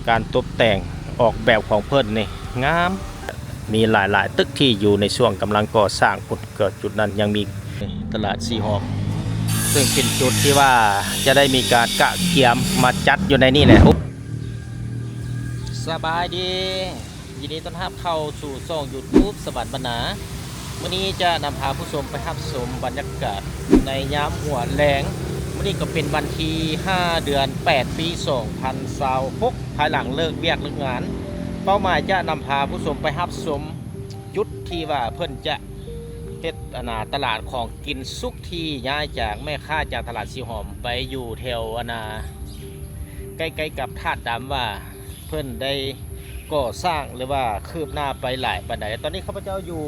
การตกแต่งออกแบบของเพิ่นนี่งามมีหลายๆตึกที่อยู่ในช่วงกำลังก่อสร้างเกิดจุดนั้นยังมีตลาดสีหอมซึ่งเป็นจุดที่ว่าจะได้มีการกะเกียมมาจัดอยู่ในนี่แหละสบายดียินดีต้อนรับเข้าสู่ช่อง YouTube สวัสดิ์บรรณาวันนี้จะนำพาผู้ชมไปรับชมบรรยากาศในยามหัวแรงวันนี้ก็เป็นวันที่5เดือน8ปี2026ภายหลังเลิกเวียกเลิกงานเป้าหมายจะนำพาผู้ชมไปรับชมจุดที่ว่าเพิ่นจะเฮ็ดตลาดของกินสุกที่ย้ายจากแม่ค้าจากตลาดสีหอมไปอยู่แถวใกล้ๆกับธาตุดำว่าเพิ่นได้ก่อสร้างหรือว่าคืบหน้าไปหลายปานใดตอนนี้ข้าพเจ้าอยู่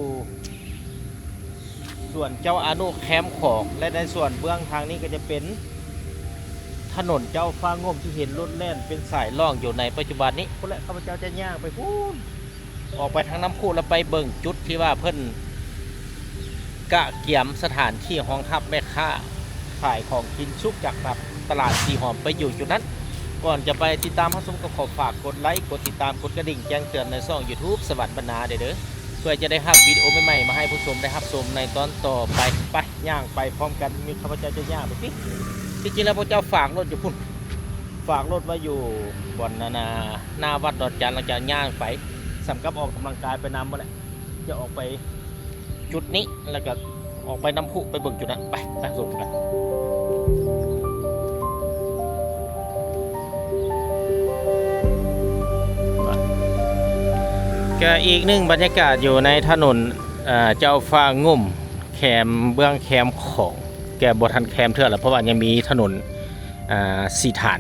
ส่วนเจ้าอนุแคมป์ของและในส่วนเบื้องทางนี้ก็จะเป็นถนนเจ้าฟ้างมที่เห็นรถแล่นเป็นสายล่องอยู่ในปัจจุบันนี้พวกข้าพเจ้าจะย่างไปพูนออกไปทางน้ำพุแล้วไปเบิ่งจุดที่ว่าเพิ่นกะเกี่ยมสถานที่ห้องทับแม่ค้าขายของกินชุกจากตลาดสีหอมไปอยู่จุดนั้นก่อนจะไปติดตามรับชมก็ขอฝากกดไลค์กดติดตามกดกระดิ่งแจ้งเตือนในช่อง YouTube สวัสดิ์บรรณาเด้อเพื่อจะได้รับวิดีโอใหม่ๆมาให้ผู้ชมได้รับชมในตอนต่อไปย่างไปพร้อมกันมีข้าพเจ้าจะย่างไปที่จริงๆแล้วพระเจ้าฝากรถอยู่พุ่นฝากรถไว้อยู่บนหน้าวัดดอนจันทร์หลังจากย่างไปสำกับออกกำลังกายไปนำมาแหละจะออกไปจุดนี้แล้วก็ออกไปน้ำพุไปเบิ่งจุดนั้นไปชมกันก็อีกหนึ่งบรรยากาศอยู่ในถนนเจ้าฟ้างุ่มแคมเบื้องแคมของแกบทันแคมเท่าไหร่เพราะว่ายังมีถนนสีฐาน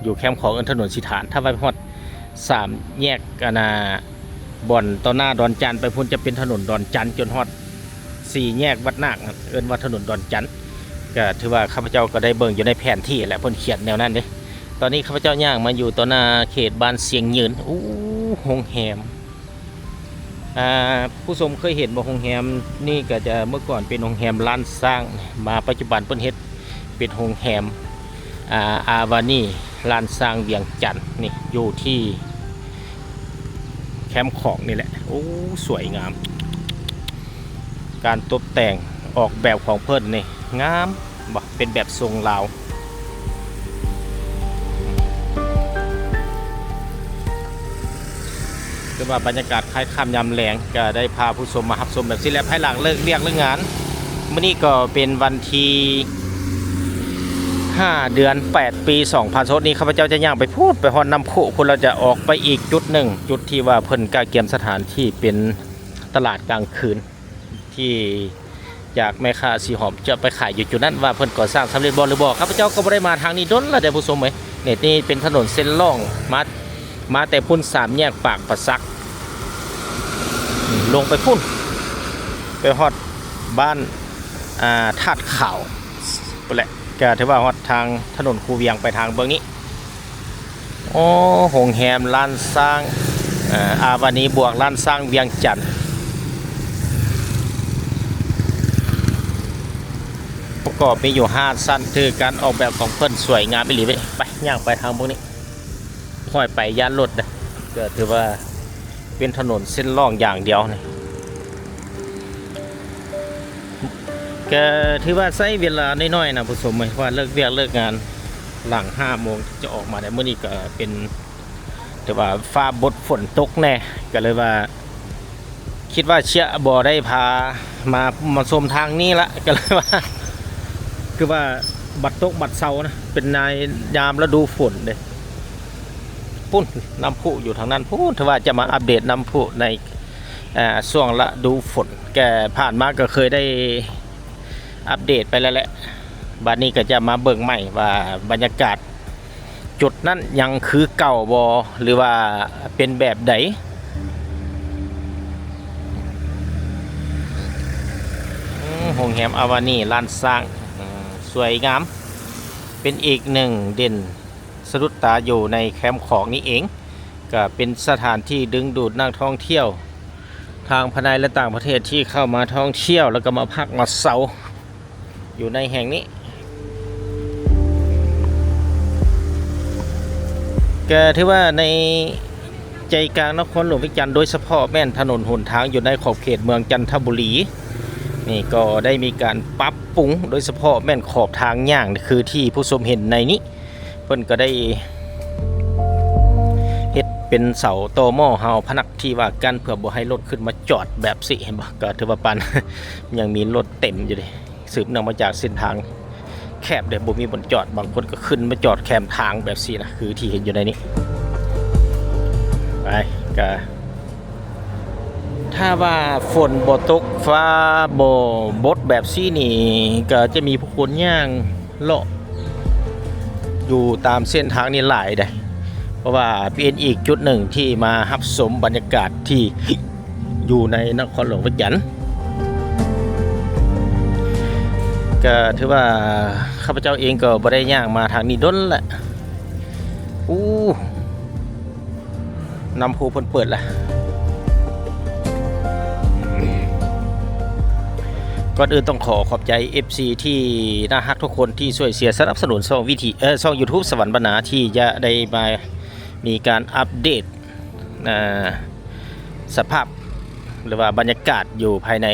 อยู่แคมของถนนสีฐานถ้าไปพอด3แยกบ่อนต่อหน้าดอนจันไปพุ่นจะเป็นถนนดอนจันจนฮอด4แยกวัดนาคเอิ้นว่าถนนดอนจันก็ถือว่าข้าพเจ้าก็ได้เบิ่งอยู่ในแผนที่และเพิ่นเขียนแนวนั้นเด้ตอนนี้ข้าพเจ้าย่างมาอยู่ต่อหน้าเขตบ้านเสียงยืนโรงแรมผู้ชมเคยเห็นบ่โรงแรมนี่ก็จะเมื่อก่อนเป็นโรงแรมล้านสร้างมาปัจจุบันเพิ่นเฮ็ดเป็นโรงแรมอาวานี่ล้านสร้างเวียงจันทน์นี่อยู่ที่แคมป์ของนี่แหละสวยงามการตกแต่งออกแบบของเพิ่นนี่งามบ่เป็นแบบทรงลาวคือว่าบรรยากาศคล้ายค่ำยามแลงก็ได้พาผู้ชมมารับชมแบบนี้แหละภายหลังเลิกเรียกเลิกงานมื้อนี้ก็เป็นวันที่5เดือน8ปี2000นี้ข้าพเจ้าจะย่างไปพูดไปฮอดน้ำพุคนเราจะออกไปอีกจุดหนึ่งจุดที่ว่าเพิ่นกะเกียมสถานที่เป็นตลาดกลางคืนที่จากแม่ค้าสีหอมจะไปขายอยู่จุดนั้นว่าเพิ่นก่อสร้างสำเร็จบ่หรือบ่ข้าพเจ้าก็บ่ได้มาทางนี้ดนแล้วแต่ผู้ชมเอ้ยนี่เป็นถนนเส้นล่องมาแต่พุ่น3แยกปากประซักลงไปพุ่นไปฮอดบ้านธาตุขาวไปแหละก็ถือว่าฮอดทางถนนคูเวียงไปทางเบื้องนี้โรงแรมล้านสร้างอาวานีบวกล้านสร้างเวียงจันทน์ประกอบมีอยู่5ชั้นคือการออกแบบของเพิ่นสวยงามอีหลีไปย่างไปทางพวกนี้ค่อยไปย่านรถนะก็ถือว่าเป็นถนนเส้นล่องอย่างเดียวนี่ก็ถือว่าใช้เวลาน้อยๆนะผู้ชมว่าเลิกเรียกเลิกงานหลัง5 โมงจะออกมาได้เมื่อนี้ก็เป็นแต่ว่าฟ้าบดฝนตกแน่ก็เลยว่าคิดว่าเชี่ยบ่ได้พามาชมทางนี้ละก็เลยว่าคือว่าบัดตกบัดเซานะเป็นนายยามฤดูฝนเลยปุ้นน้ำพุอยู่ทางนั้นพูดถือว่าจะมาอัปเดตน้ำพุในช่วงฤดูฝนแกผ่านมาก็เคยได้อัปเดตไปแล้วแหละบัดนี้ก็จะมาเบิ่งใหม่ว่าบรรยากาศจุดนั้นยังคือเก่าบ่หรือว่าเป็นแบบใดโรงแรมอาวานี่ล้านสร้างสวยงามเป็นอีกหนึ่งเด่นสะดุดตาอยู่ในแคมป์ของนี้เองก็เป็นสถานที่ดึงดูดนักท่องเที่ยวทางภายในและต่างประเทศที่เข้ามาท่องเที่ยวแล้วก็มาพักมาเซาอยู่ในแห่งนี้ ก็ถือว่าในใจกลางนครหลวงวิจันทร์โดยเฉพาะแม่นถนนหนทางอยู่ในขอบเขตเมืองจันทบุรีนี่ก็ได้มีการปรับปรุงโดยเฉพาะแม่นขอบทางย่างคือที่ผู้ชมเห็นในนี้เพิ่นก็ได้เฮ็ดเป็นเสาตอหม้อเฮาพนักที่ว่ากันเพื่อบ่ให้รถขึ้นมาจอดแบบสิเห็นบ่ก็ถือว่าปาน ยังมีรถเต็มอยู่ดิสืบเนื่องมาจากเส้นทางแคบเดี๋ยวบ่มีบนจอดบางคนก็ขึ้นมาจอดแคมทางแบบสินะคือที่เห็นอยู่ในนี้ไปก็ถ้าว่าฝนบ่ตกฟ้าบ่บดแบบซี่นี่ก็จะมีผู้คนย่างเลาะอยู่ตามเส้นทางนี้หลายได้เพราะว่าเป็นอีกจุดหนึ่งที่มารับชมบรรยากาศที่อยู่ในนครหลวงวิจันทร์ก็ถือว่าข้าพเจ้าเองก็บ่ได้ย่างมาทางนี้ดนแหละนำภูเพิ่นเปิดละก่อนอื่นต้องขอบใจ FC ที่น่าฮักทุกคนที่ช่วยเสียสนับสนุนช่องช่อง YouTube สวรรค์บรรณาที่จะได้มามีการอัปเดตสภาพหรือว่าบรรยากาศอยู่ภายใน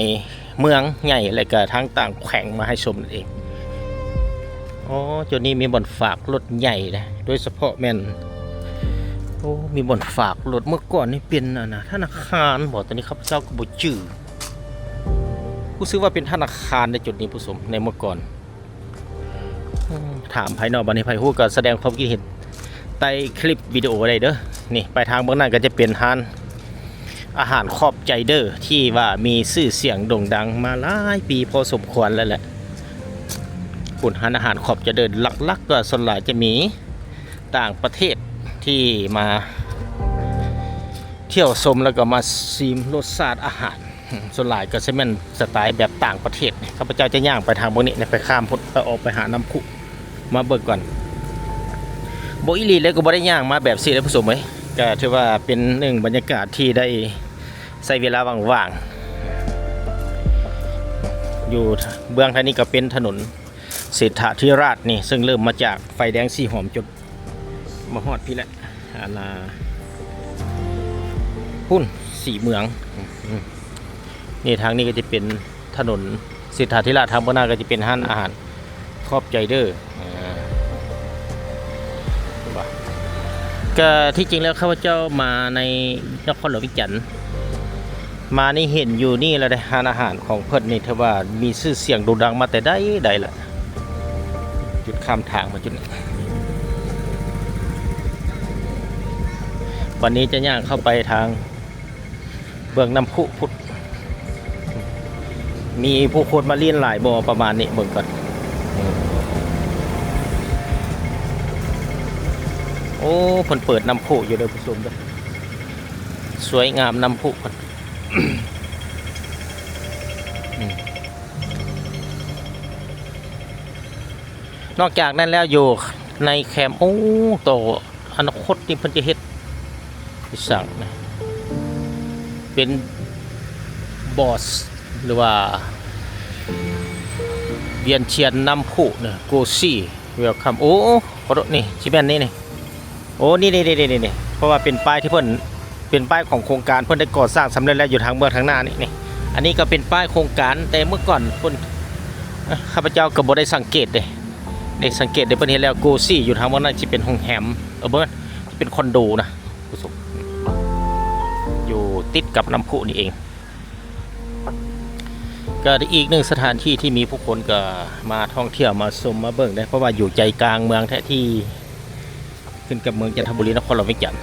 เมืองใหญ่และก็ทั้งต่างแขวงมาให้ชมนั่นเองจุดนี้มีบ่อนฝากรถใหญ่นะโดยเฉพาะแม่นมีบ่อนฝากรถเมื่อก่อนนี่เป็นธนาคารบอกตอนนี้ครับเจ้าก็บ่จื่อผู้ซื้อว่าเป็นธนาคารในจุดนี้ผู้ชมในเมื่อก่อนถามภายนอกบันนี้ภายหูก็แสดงความคิดเห็นใต้คลิปวิดีโอได้เด้อนี่ไปทางเบื้องหน้าก็จะเป็นร้านอาหารขอบใจเด้อที่ว่ามีชื่อเสียงโด่งดังมาหลายปีพอสมควรแล้วแหละคุณอาหารขอบใจเด้อหลักๆก็ส่วนใหญ่จะมีต่างประเทศที่มาเที่ยวชมแล้วก็มาชิมรสชาติอาหารส่วนใหญ่ก็จะเป็นสไตล์แบบต่างประเทศข้าพเจ้าจะย่างไปทางบนนี้ไปข้ามพุทธไปออกไปหาน้ำพุมาเบิกก่อนโบอิลีแล้วก็บ่ได้ย่างมาแบบสิได้ผู้ชมไหมก็ถือว่าเป็นหนึ่งบรรยากาศที่ได้ใช้เวลาว่างๆอยู่เบื้องทางนี้ก็เป็นถนนเศรษฐาธิราชนี่ซึ่งเริ่มมาจากไฟแดงสีหอมจนมาฮอดพี่แหละพุ่นสีเมืองนี่ทางนี้ก็จะเป็นถนนเศรษฐาธิราชทางบนหน้าก็จะเป็นห้านอาหารขอบใจเด้อก็ที่จริงแล้วข้าพเจ้ามาในนครหลวงวิจันทร์มานี่เห็นอยู่นี่แล้วได้ร้านอาหารของเพิ่นนี่ถือว่ามีชื่อเสียงโด่งดังมาแต่ได้ละจุดข้ามทางมาจุดนี้วันนี้จะย่างเข้าไปทางเบื้องน้ำพุพุทธมีผู้คนมาเลี้ยนหลายบ่อประมาณนี้เบิ่งก่อนเพิ่นเปิดน้ำพุอยู่เด้อผู้ชมเด้อสวยงามน้ำพุเพิ่น นอกจากนั้นแล้วอยู่ในแคมป์โตอนาคตนี่เพิ่นจะเฮ็ดสั่งนะเป็นบอสหรือว่าเวียนเชียนน้ำพุเนี่ยโกซี่เวลคัมขอโทษนี่ชิแมนนี่นี่เพราะว่าเป็นป้ายที่เพิ่นเป็นป้ายของโครงการเพิ่นได้ก่อสร้างสำเร็จแล้วอยู่ทางเมืองทางหน้านี่อันนี้ก็เป็นป้ายโครงการแต่เมื่อก่อนเพิ่นข้าพเจ้าก็บ่ได้สังเกตเลยได้สังเกตได้เพิ่นเห็นแล้วโกซี่อยู่ทางเมืองนั้นสิเป็นโรงแรมเบิ่งเป็นคอนโดนะผู้ชมอยู่ติดกับน้ำพุนี่เองก็อีกหนึ่งสถานที่ที่มีผู้คนก็มาท่องเที่ยวมาชมมาเบิ่งได้เพราะว่าอยู่ใจกลางเมืองแท้ที่ขึ้นกับเมืองจันทบุรีนครหลวงวิจันทร์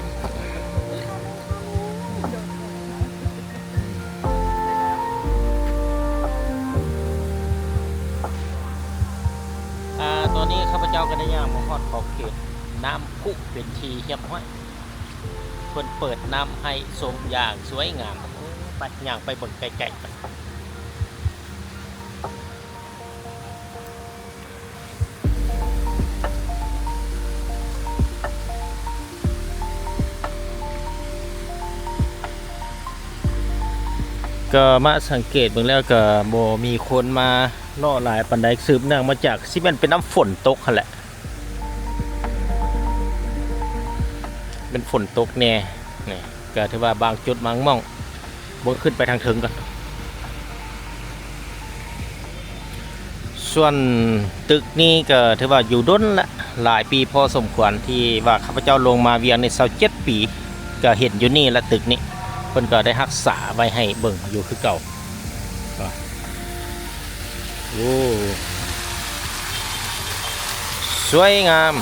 ตอนนี้ข้าพเจ้าก็ได้ย่างมาฮอดขอบเขตน้ำพุเป็นทีเรียบร้อยเพิ่นเปิดน้ำให้ชมอย่างสวยงามไปย่างไปบนไกลๆไปก็มาสังเกตเบิ่งแล้วก็บ่มีคนมาล่อหลายปานใดสืบเนื่องมาจากสิแม่นเป็นน้ำฝนตกหั่นแหละ เป็นฝนตกแน่นี่ก็ถือว่าบางจุดบางม่องบนขึ้นไปทางถึงก่อนส่วนตึกนี้ก็ถือว่าอยู่ด้นละหลายปีพอสมควรที่ว่าข้าพเจ้าลงมาเวียงใน27 ปีก็เห็นอยู่นี่ละตึกนี้เพิ่นก็ได้รักษาไว้ให้เบิ่งอยู่คือเก่าโอ้สวยงาม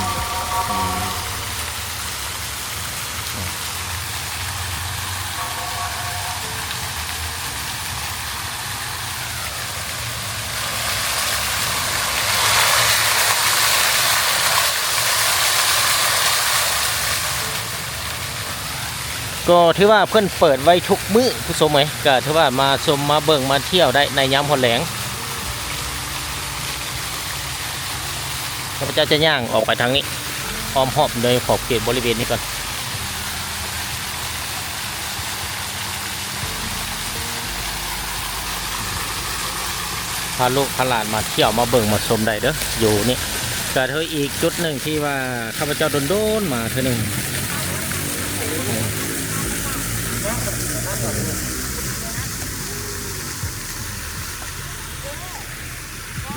ก็ถือว่าเพื่อนเปิดไว้ทุกมื้อผู้ชมไหมก็ถือว่ามาชมมาเบิ่งมาเที่ยวได้ในยามพอแหลงข้าพเจ้าจะย่างออกไปทางนี้อ้อมหอบโดยขอบเขตบริเวณนี้ก่อนพาลูกพาหลานมาเที่ยวมาเบิ่งมาชมได้เด้ออยู่นี่ก็เธออีกจุดหนึ่งที่ว่าข้าพเจ้าโดนมาเธอหนึ่ง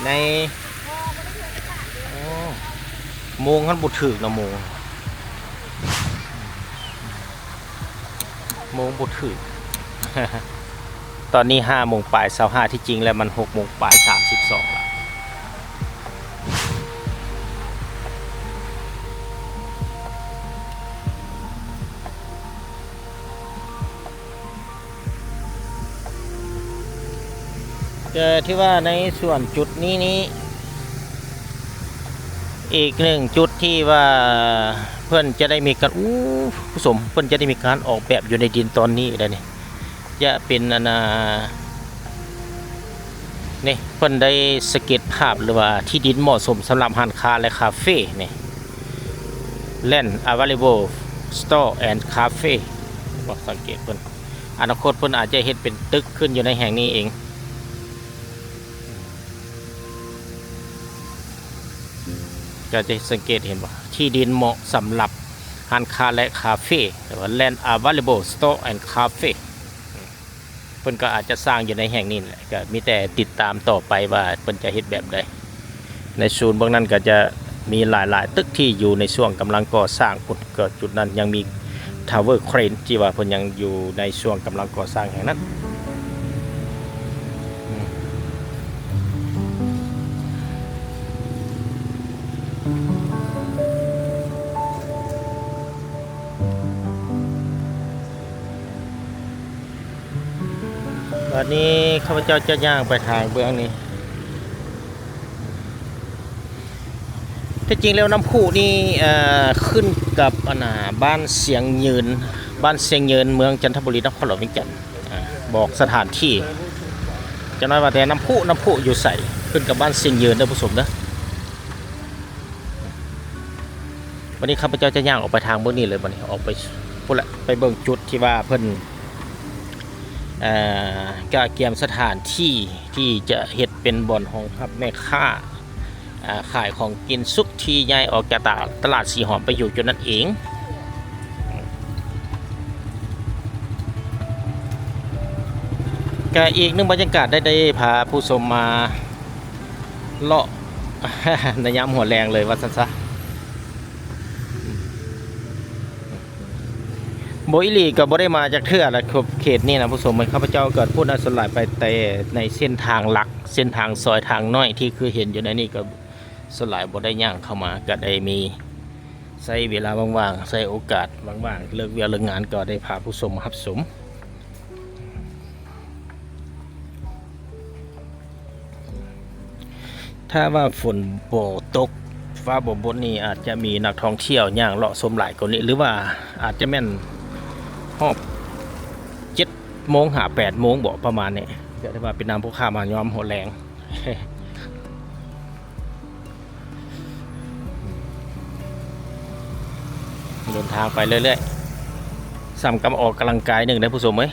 ในโมงขั้นบุตรถึกนะโมงบุตรถึก ตอนนี้5 โมงปลาย25ที่จริงแล้วมัน6 โมงปลาย32แล้วที่ว่าในส่วนจุดนี้อีกหนึ่งจุดที่ว่าเพื่อนจะได้มีการผู้ชมเพื่อนจะได้มีการออกแบบอยู่ในดินตอนนี้ได้นี่จะเป็นนี่เพื่อนได้สเก็ตภาพหรือว่าที่ดินเหมาะสมสำหรับร้านค้าและคาเฟ่นี่ Land Available Store and Cafe บอกสังเกตเพื่อนอนาคตเพื่อนอาจจะเห็นเป็นตึกขึ้นอยู่ในแห่งนี้เองก็จะสังเกตเห็นว่าที่ดินเหมาะสำหรับร้านค้าและคาเฟ่หรือว่า Land Available Store and Cafe เพิ่นก็อาจจะสร้างอยู่ในแห่งนี้แหละก็มีแต่ติดตามต่อไปว่าเพิ่นจะเฮ็ดแบบใดในศูนย์บางนั้นก็จะมีหลายๆตึกที่อยู่ในช่วงกำลังก่อสร้างเกิดจุดนั้นยังมี Tower Crane ที่ว่าเพิ่นยังอยู่ในช่วงกำลังก่อสร้างแห่งนั้นวันนี้ข้าพเจ้าจะย่างไปทางเบื้องนี้ที่จริงแล้วน้ำพุนี่ขึ้นกับบ้านเสียงยืนเมืองจันทบุรีนครหลวงเวียงจันทร์บอกสถานที่จะน้อยว่าแต่น้ำพุอยู่ใส่ขึ้นกับบ้านเสียงยืนนะผู้ชมนะวันนี้ข้าพเจ้าจะย่างออกไปทางเบื้องนี้เลยวันนี้ออกไปพูดละไปเบิ่งจุดที่ว่าเพิ่นก็เกี่ยมสถานที่ที่จะเฮ็ดเป็นบ่อนของครับแม่ค้าขายของกินซุกที่ย้ายออกจากตลาดสีหอมไปอยู่จุดนั้นเองก็อีกหนึ่งบรรยากาศได้พาผู้ชมมาเลาะ ในยามหัวแรงเลยว่าซะโบอิลีก็บ่ได้มาจากเทื่อละครับเขตนี้นะผู้ชมข้าพเจ้าเกิดพูดสลายไปแต่ในเส้นทางหลักเส้นทางซอยทางน้อยที่คือเห็นอยู่ในนี้ก็สลายบ่ได้ย่างเข้ามาก็ได้มีใช้เวลาว่างๆใช้โอกาสว่างๆเลิกเวียนเลิกงานก็ได้พาผู้ชมมารับชมถ้าว่าฝนบ่ตกฟ้าบ่บดนี่อาจจะมีนักท่องเที่ยวย่างเลาะชมหลายกว่านี้หรือว่าอาจจะแม่นฮอบ7 โมงหา8 โมงบอกประมาณนี้ก็ได้ว่าเป็นน้ำผู้ข้ามายอมหัวแรงเดินทางไปเรื่อยๆสำกำออกกำลังกายหนึ่งได้ผู้ชมไหม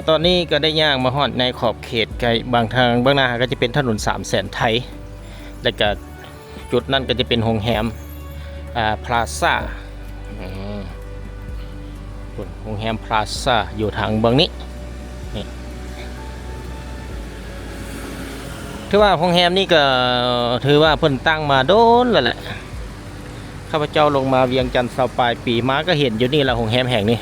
ตอนนี้ก็ได้ย่างมาฮอดในขอบเขตไกลบางทางเบื้องหน้าก็จะเป็นถนน300,000 ไทยแล้วก็จุดนั้นก็จะเป็นโรงแรมพลาซ่าโรงแรมพลาซ่าอยู่ทางเบื้องนี้นี่ถือว่าโรงแรมนี่ก็ถือว่าเพิ่นตั้งมาโดนแล้วแหละข้าพเจ้าลงมาเวียงจันทร์ปลายปีมาก็เห็นอยู่นี่แหละโรงแรมแห่งนี้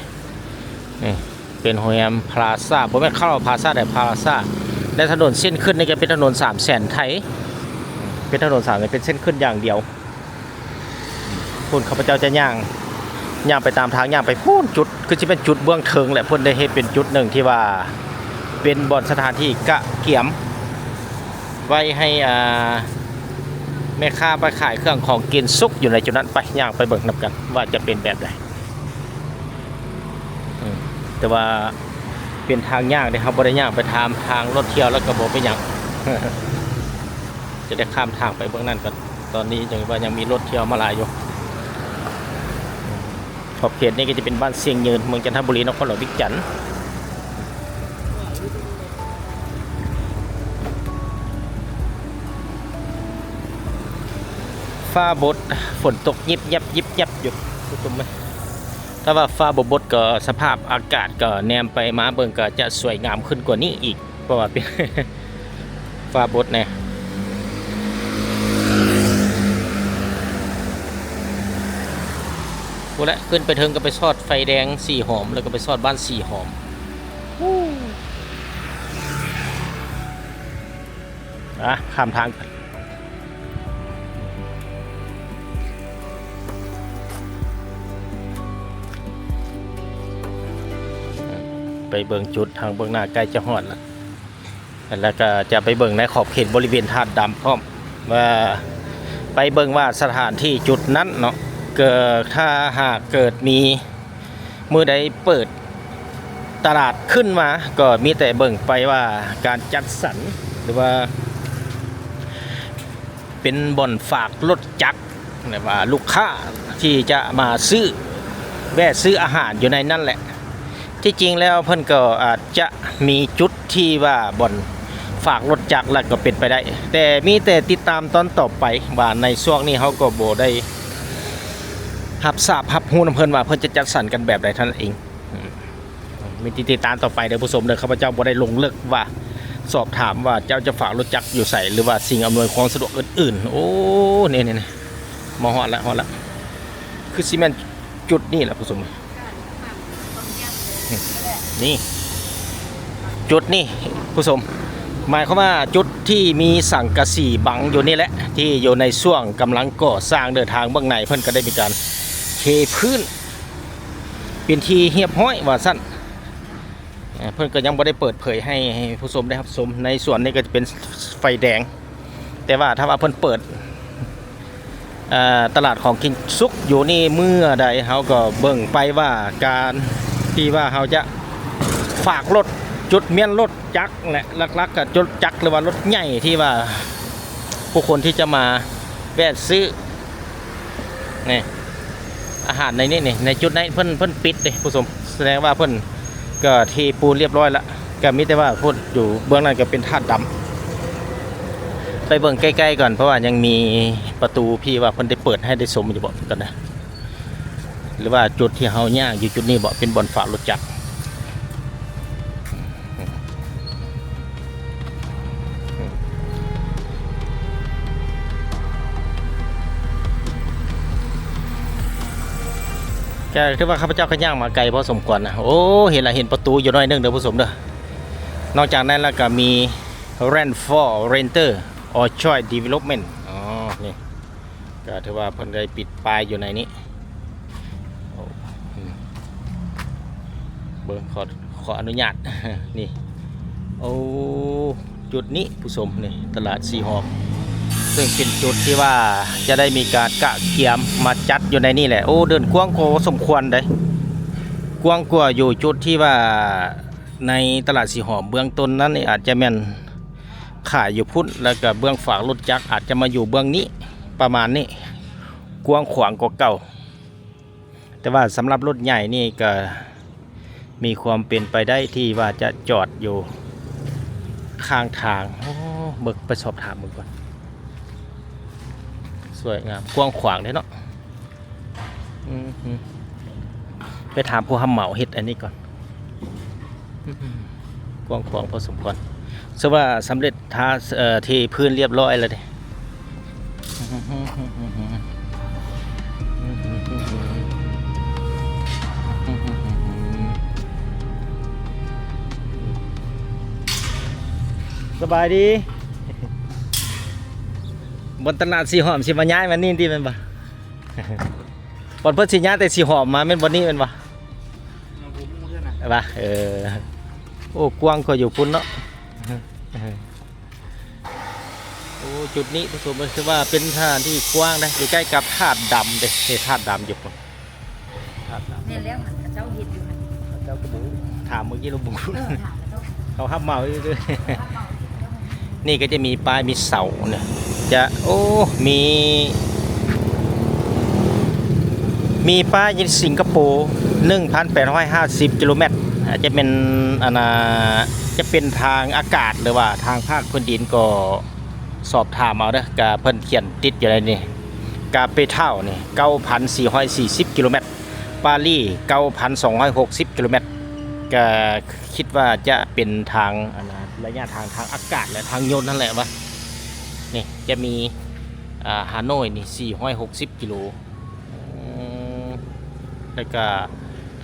นี่เป็นโรงแรมพลาซ่าผมไม่เข้าพลาซ่าแต่พลาซ่าและถนนเส้นขึ้นนี่ก็เป็นถนน300,000 ไทยเป็นถนน300,000เป็นเส้นขึ้นอย่างเดียวคุณข้าพเจ้าจะย่างไปตามทางย่างไปพูนจุดคือจะเป็นจุดเบื้องเทิงแหละเพิ่นได้เฮ็ดเป็นจุดหนึ่งที่ว่าเป็นบ่อนสถานที่กะเกี่ยมไว้ให้แม่ค้าไปขายเครื่องของกินซุกอยู่ในจุดนั้นไปย่างไปเบิ่งนำกันว่าจะเป็นแบบใดแต่ว่าเป็นทางย่างที่เขาบ่ได้ย่างไปทางรถเที่ยวแล้วก็บ่ไปหยัง จะได้ข้ามทางไปเบื้องนั้นก่อนตอนนี้ยังว่ายังมีรถเที่ยวมาหลายอยู่ขอบเขตนี้ก็จะเป็นบ้านเสียงยืนเมืองจันทบุรีนครหลวงวิกจันทร์ฟ้าบดฝนตกยิบยับอยู่คุณผู้ชมไหมถ้าว่าฟ้าบดก็สภาพอากาศก็แนมไปมาเบิ่งก็จะสวยงามขึ้นกว่านี้อีกเพราะว่าเป็น ฟ้าบดเนี่ยพูดแล้วขึ้นไปเทิงก็ไปซอดไฟแดงสีหอมแล้วก็ไปซอดบ้านสีหอมข้ามทางไปเบิ่งจุดทางเบื้องหน้าใกล้จะฮอดแล้วก็จะไปเบิ่งในขอบเขตบริเวณธาตุดำพร้อมว่าไปเบิ่งว่าสถานที่จุดนั้นเนาะถ้าหากเกิดมีมือใดเปิดตลาดขึ้นมาก็มีแต่เบิ่งไปว่าการจัดสรรหรือว่าเป็นบ่อนฝากรถจักรหรือว่าลูกค้าที่จะมาซื้อแวะซื้ออาหารอยู่ในนั่นแหละที่จริงแล้วเพิ่นก็อาจจะมีจุดที่ว่าบ่อนฝากรถจักรแล้วก็เป็นไปได้แต่มีแต่ติดตามตอนต่อไปว่าในช่วงนี้เขาก็บ่ได้หับทราบหับหูน้ำเพิ่นว่าเพิ่นจะจัดสรรกันแบบใดท่านเองมีติดตามต่อไปเด้อผู้ชมเด้อข้าพเจ้าบ่ได้ลงลึกว่าสอบถามว่าเจ้าจะฝากรถจักรอยู่ใส่หรือว่าสิ่งอำนวยความสะดวกอื่นๆโอ้นี่มาฮอดละคือซีเมนต์จุดนี่แหละผู้ชมนี่จุดนี่ผู้ชมหมายความว่าจุดที่มีสังกะสีบังอยู่นี่แหละที่อยู่ในช่วงกำลังก่อสร้างเดินทางเบื้องในเพิ่นก็ได้มีการเทพื้นเป็นที่เรียบร้อยว่าสั้นเพิ่นก็ยังไม่ได้เปิดเผยให้ผู้ชมได้รับชมในส่วนนี้ก็จะเป็นไฟแดงแต่ว่าถ้าว่าเพิ่นเปิดตลาดของกินซุกอยู่นี่เมื่อใดเขาก็เบิ่งไปว่าการที่ว่าเขาจะฝากรถจุดเมียนรถจักรแหละลักๆกับจุดจักรหรือว่ารถใหญ่ที่ว่าผู้คนที่จะมาแวะซื้อนี่อาหารในนี่ในจุดนี้เพิ่นปิดเลยผู้ชมแสดงว่าเพิ่นก็เทปูนเรียบร้อยแล้วก็มีแต่ว่าพุ่นอยู่เบื้องนั้นก็เป็นธาตุดำไปเบิ่งใกล้ๆก่อนเพราะว่ายังมีประตูพี่ว่าเพิ่นได้เปิดให้ได้ชมอยู่บ่กันนะหรือว่าจุดที่เฮาย่างอยู่จุดนี้บ่เป็นบ่อนฝากรถจักรก็ถือว่าข้าพเจ้าก็ย่างมาไกลพอสมควรนะโอ้เห็นประตูอยู่น้อยนึงเด้อผู้ชมเด้อนอกจากนั้นแล้วก็มี Rainfall Renter or Choice Development อ๋อนี่ก็ถือว่าเพิ่นได้ปิดป้ายอยู่ในนี้เบิ่งขออนุญาตนี่โอ้จุดนี้ผู้ชมนี่ตลาดสีหอมซึ่งเป็นจุดที่ว่าจะได้มีการกะเกียมมาจัดอยู่ในนี่แหละโอ้เดินกว้างโกสมควรได้กว้างกว่าอยู่จุดที่ว่าในตลาดสีหอมเบื้องต้นนั้นนี่อาจจะแม่นขายอยู่พุ่นแล้วก็เบื้องฝากรถจักรอาจจะมาอยู่เบื้องนี้ประมาณนี้กว้างขวางกว่าเก่าแต่ว่าสำหรับรถใหญ่นี่ก็ มีความเป็นไปได้ที่ว่าจะจอดอยู่ข้างทางโอ้เบิกไปสอบถามมึงก่อนสวยงามกว้างขวางเลยเนาะไปถามผู้ทำเหมาเฮ็ดอันนี้ก่อนกว้างขวางพอสมควรซึ่งว่าสำเร็จเทพื้นเรียบร้อยแล้วเด้สบายดีบนตลาดสีหอมสิมาย้ายมานี่ที่เป็นบ่บนเพิ่นสิย้ายแต่สีหอมมาแม่นบ่นี้เป็นบ่บ่โอ้กว้างก็อยู่พุ่นเนาะโอ้จุดนี้ผู้ชมคือว่าเป็นท่าที่กว้างนะอยู่ใกล้กับธาตุดำเด้ธาตุดำอยู่พุ่นธาตุดำเนี่ยแล้วมันเจ้าเห็ดอยู่เจ้าก็บ่ถามเมื่อกี้เราบ่เขาฮับเมาอยู่ด้วยนี่ก็จะมีป้ายมีเสาเนี่ยจะโอ้มีป้ายยินสิงคโปร์ 1,850 กิโลเมตรจะเป็นจะเป็นทางอากาศหรือว่าทางภาคพื้นดินก็สอบถามเอาเด้อกะเพิ่นเขียนติดอยู่ในนี่กาเปเท่านี่ 9,440 กิโลเมตรปารีส 9,260 กิโลเมตรก็คิดว่าจะเป็นทางระยะทางอากาศและทางยนต์นั่นแหละวะนี่จะมีฮานอยนี่460 กิโลแล้วก็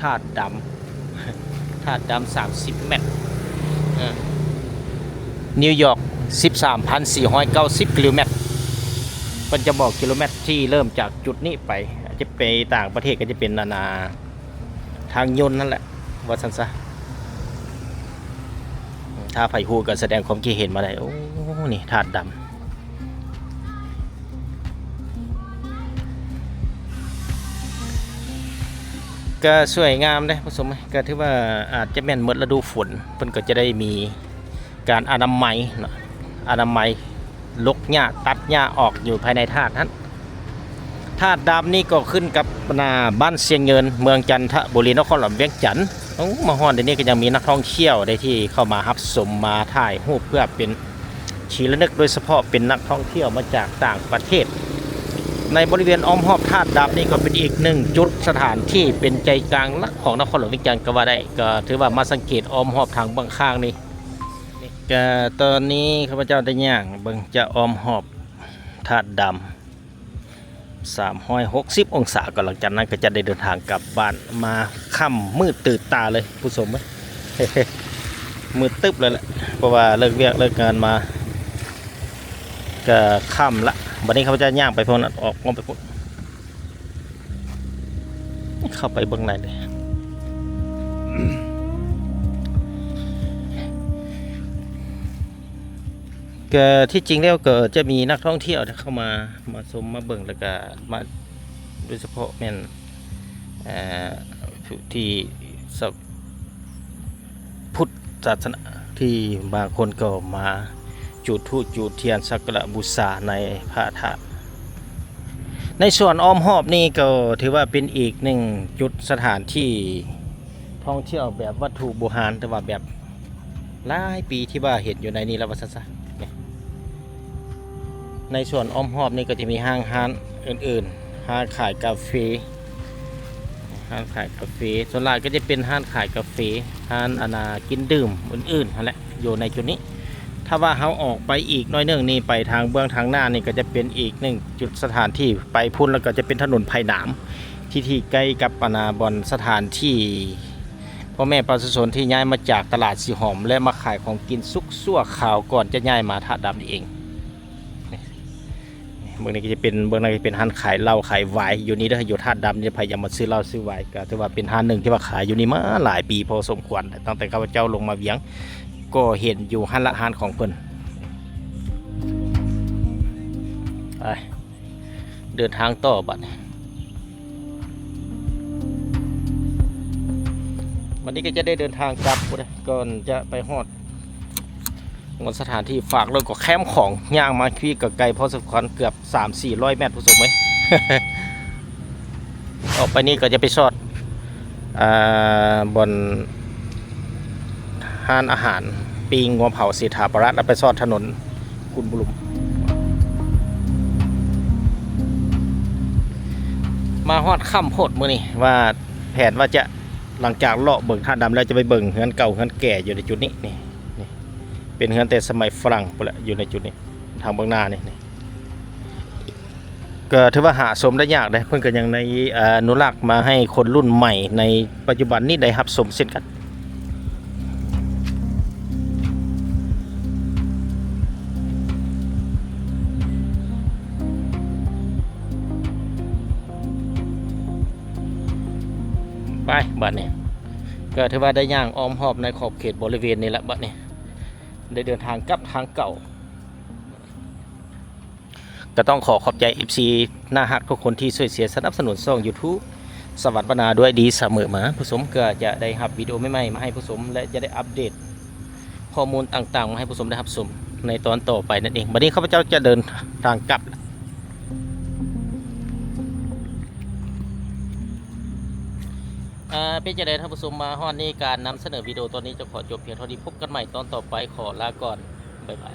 ธาตุดำ30 เมตรนิวยอร์ก 13,490 กิโลเมตรมันจะบอกกิโลเมตรที่เริ่มจากจุดนี้ไปจะไปต่างประเทศก็จะเป็นทางยนต์นั่นแหละว่าซั่นซะถ้าไฟฮูก็แสดงความคิดเห็นมาได้โอ้นี่ธาตุดำก็สวยงามเลยผสมก็ถือว่าอาจจะแม่นหมดฤดูฝนเพิ่นก็จะได้มีการอนามัยลกหญ้าตัดหญ้าออกอยู่ภายในธาตุนั้นธาตุดำนี่ก็ขึ้นกับบ้านเชียงเงินเมืองจันทบุรีนครหลวงเวียงจันทร์มาฮอนเดี๋ยวนี้ก็ยังมีนักท่องเที่ยวได้ที่เข้ามารับชมมาถ่ายรูปเพื่อเป็นชีระลึกโดยเฉพาะเป็นนักท่องเที่ยวมาจากต่างประเทศในบริเวณอ้อมรอบธาตุดำนี่ก็เป็นอีกหนึ่งจุดสถานที่เป็นใจกลางหลักของนครหลวงเวียงจันทร์ก็ว่าได้ก็ถือว่ามาสังเกตอ้อมรอบทางบางข้างนี่ก็ตอนนี้ข้าพเจ้าได้ย่างเบิ่งจะอ้อมรอบธาตุดำ360 องศาก็หลังจากนั้นก็จะได้เดินทางกลับบ้านมาค่ำมืดตื่นตาเลยผู้ชมไหม มืดตึ๊บเลยแหละเพราะว่าเลิกเวียกเลิกงานมาก็ค่ำละวันนี้ข้าพเจ้าย่างไปพวกนั้นออกไปพวกเข้าไปเบื้องในเลยก็ที่จริงแล้วก็จะมีนักท่องเที่ยวเข้ามาชมมาเบิ่งแล้วก็มาโดยเฉพาะแม่นที่พุทธศาสนาที่บางคนก็มาจุดธูปจุดเทียนสักการะบูชาในพระธาตุในส่วนอ้อมรอบนี่ก็ถือว่าเป็นอีกหนึ่งจุดสถานที่ท่องเที่ยวแบบวัตถุโบราณแต่ว่าแบบหลายปีที่ว่าเห็นอยู่ในนี้แล้วว่าซั่นในส่วนอ้อมรอบนี่ก็จะมีห้างอื่นๆห้างขายกาแฟส่วนหลายก็จะเป็นห้างขายกาแฟห้างกินดื่มอื่นๆนั่นแหละอยู่ในจุดนี้ถ้าว่าเขาออกไปอีกน้อยนึงนี่ไปทางเบื้องทางหน้านี่ก็จะเป็นอีกหนึ่งจุดสถานที่ไปพุ่นแล้วก็จะเป็นถนนไผ่หนามที่ใกล้กับบอนสถานที่พ่อแม่ประชาชนที่ย้ายมาจากตลาดสีหอมและมาขายของกินซุกซั่วข่าวก่อนจะย้ายมาธาตุดำนี่เองเบื้องนี้ก็จะเป็นห้างขายเหล้าขายไวน์อยู่นี่เด้ออยู่ธาตุดำนี่พยายามมาซื้อเหล้าซื้อไวน์ก็ถือว่าเป็นห้างหนึ่งที่ว่าขายอยู่นี่มาหลายปีพอสมควรตั้งแต่ข้าพเจ้าลงมาเวียงก็เห็นอยู่ห้างละห้างของเพิ่นไปเดินทางต่อบัดวันนี้ก็จะได้เดินทางกลับก่อนจะไปฮอดสถานที่ฝากรถก็แคมป์ของย่างมาขี่กับไกลพอสมควรเกือบ 300-400 เมตรผู้ชมไหม ออกไปนี่ก็จะไปซอดบน ห้านอาหารปีงงัวเผาสีถาปรัตแล้วไปซอดถนนคุณบุรุมมาฮอดค่ำโพดมื้อนี้ว่าแผนว่าจะหลังจากเลาะเบิ่งท่าดำแล้วจะไปเบิ่งเฮือนเก่าเฮือนแก่อยู่ในจุดนี้นี่เป็นเฮือนแต่สมัยฝรั่งพุ่นแหละอยู่ในจุดนี้ทางเบื้องหน้านี่ก็ถือว่าหาชมได้ยากเลยเพิ่นก็ยังในอนุรักษ์มาให้คนรุ่นใหม่ในปัจจุบันนี้ได้รับชมเช่นกันไปบัดนี้ก็ถือว่าได้ย่างอ้อมหอบในขอบเขตบริเวณนี้แหละบัดนี้ได้เดินทางกลับทางเก่าก็ต้องขอบใจ FC หน้าฮักทุกคนที่ช่วยเสียสนับสนุนช่อง YouTube สวัสดิ์บรรณาด้วยดีเสมอมาผู้ชมก็จะได้รับวิดีโอใหม่ๆมาให้ผู้ชมและจะได้อัปเดตข้อมูลต่างๆมาให้ผู้ชมได้รับชมในตอนต่อไปนั่นเองบัดนี้ข้าพเจ้าจะเดินทางกลับเป็นจะได้ท่านผู้ชมมาฮอดนี้การนำเสนอวิดีโอตอนนี้จะขอจบเพียงเท่านี้พบกันใหม่ตอนต่อไปขอลาก่อนบ๊ายบาย